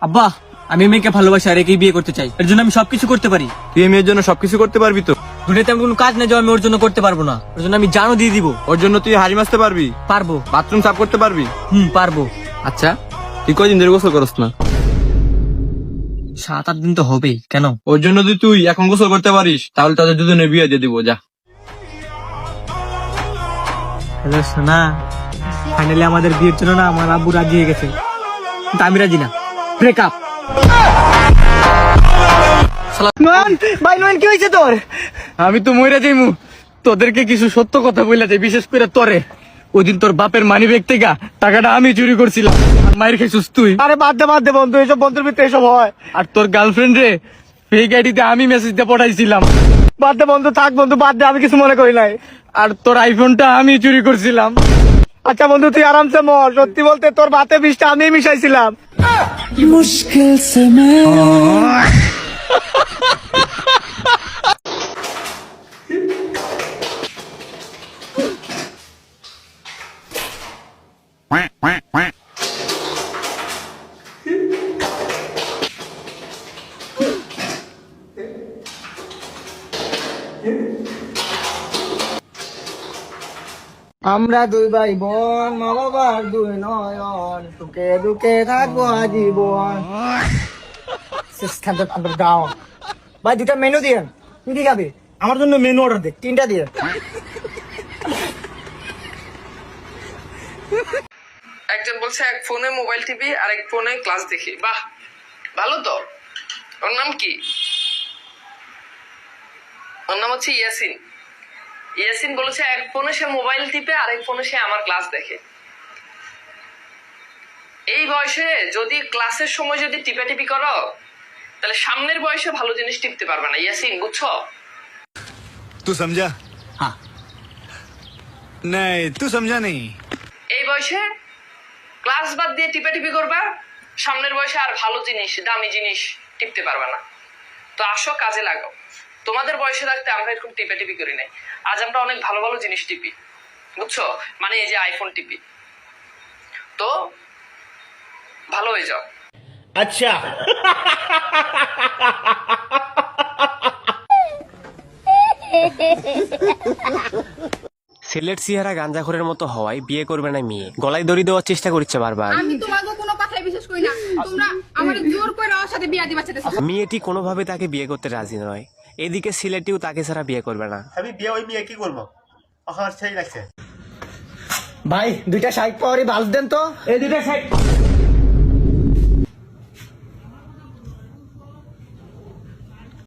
আব্বা, আমি মেয়েকে ভালোবাসি আর একেই বিয়ে করতে চাই। এর জন্য আমি সবকিছু করতে পারি। তুই এই মেয়ের জন্য সবকিছু করতে পারবি তো? দুনিয়াতে এমন কোনো কাজ নেই যে আমি ওর জন্য করতে পারবো না। ওর জন্য আমি জানও দিয়ে দিব। ওর জন্য তুই হাড়ি মারতে পারবি? পারবো। বাথরুম সাফ করতে পারবি? পারবো। আচ্ছা, তুই কয়দিন ধরে গোসল করস না? 7-8 দিন তো হবেই। কেন? ওর জন্য যদি তুই এখন গোসল করতে পারিস তাহলে তাদের দুজনে বিয়ে দিয়ে দিব। যা। হ্যালো সোনা, ফাইনালি আমাদের বিয়ের জন্য না আমার আব্বু রাজি হয়ে গেছে, কিন্তু আমি রাজি না। ব্রেকআপ। ভাই নোয়েন, কি হয়েছে তোর? আমি তো মইরা যাইমু, তোদেরকে কিছু সত্য কথা বইলা যাই, বিশেষ করে তোরে। ওই দিন তোর বাপের মানি ব্যাগ থেকে টাকাটা আমি চুরি করছিলাম, আর মাইর খাইছিস তুই। আরে বাদ দে বন্ধু, এসব বন্ধুর ভিতরে এসব হয়। আর তোর গার্লফ্রেন্ড রে ফেক আইডিতে আমি মেসেজ দিয়ে পঠাইছিলাম। বাদ দে বন্ধু, থাক বন্ধু, বাদ দে, আমি কিছু মনে করি নাই। আর তোর আইফোনটা আমি চুরি করছিলাম। আচ্ছা বন্ধু, তুই আরামসে মর। সত্যি বলতে তোর ভাতে বিষটা আমি মিশাইছিলাম। মুশকিল সে আমরা দুই ভাই বোন, মা বাবার দুই নয়ন, সুখে দুঃখে থাকবো আজীবন। ভাই 2টা মেনু দিয়ে। তুই কি খাবি? আমার জন্য মেনু অর্ডার দে, 3টা দিয়ে। একজন বলছে এক ফোনে মোবাইল টিভি আর এক ফোনে ক্লাস দেখি। বাহ, ভালো তো। ওর নাম কি? ওর নাম হচ্ছে ইয়াসিন। ইয়াসিন বলেছে এক ফোনে সে মোবাইল টিপে আর এক ফোনে সে আমার ক্লাস দেখে। এই বয়সে যদি ক্লাসের সময় যদি টিপাটিপি করো তাহলে সামনের বয়সে ভালো জিনিস টিপতে পারবে না। ইয়াসিন, বুঝছো? तू समझा? हाँ। नहीं, तू समझा नहीं। এই বয়সে ক্লাস বাদ দিয়ে টিপাটিপি করবা, সামনের বয়সে আর ভালো জিনিস, দামি জিনিস টিপতে পারবা না। তো আসো, কাজে লাগাও। তোমাদের বয়সে থাকতে আমরা এরকম টিপাটিপি করি নাই। আজ আমরা অনেক ভালো ভালো জিনিস টিপি, বুঝছো? মানে এই যে আইফোন টিপি। তো ভালো হয়ে যাও। আচ্ছা। ছেলের চেহারা গাঁজাখোরের মতো হওয়ায় বিয়ে করবে না মেয়ে, গলায় দড়ি দেওয়ার চেষ্টা করছে বারবার। আমি তোমাকে কোনো কথাই বিশ্বাস করি না। তোমরা আমার জোর করে ওর সাথে বিয়ে দিবা চাইতেছো। মেয়েটি কোনোভাবে তাকে বিয়ে করতে রাজি নয়। এদিকে ছেলেটিও তাকে ছাড়া বিয়ে করবে না। আমি বিয়ে ওই মেয়ে কি করবো? আমার সেই লাগছে। ভাই 2টা 60 পাওয়ারই বাল্ব দেন তো। এই 2টা 60।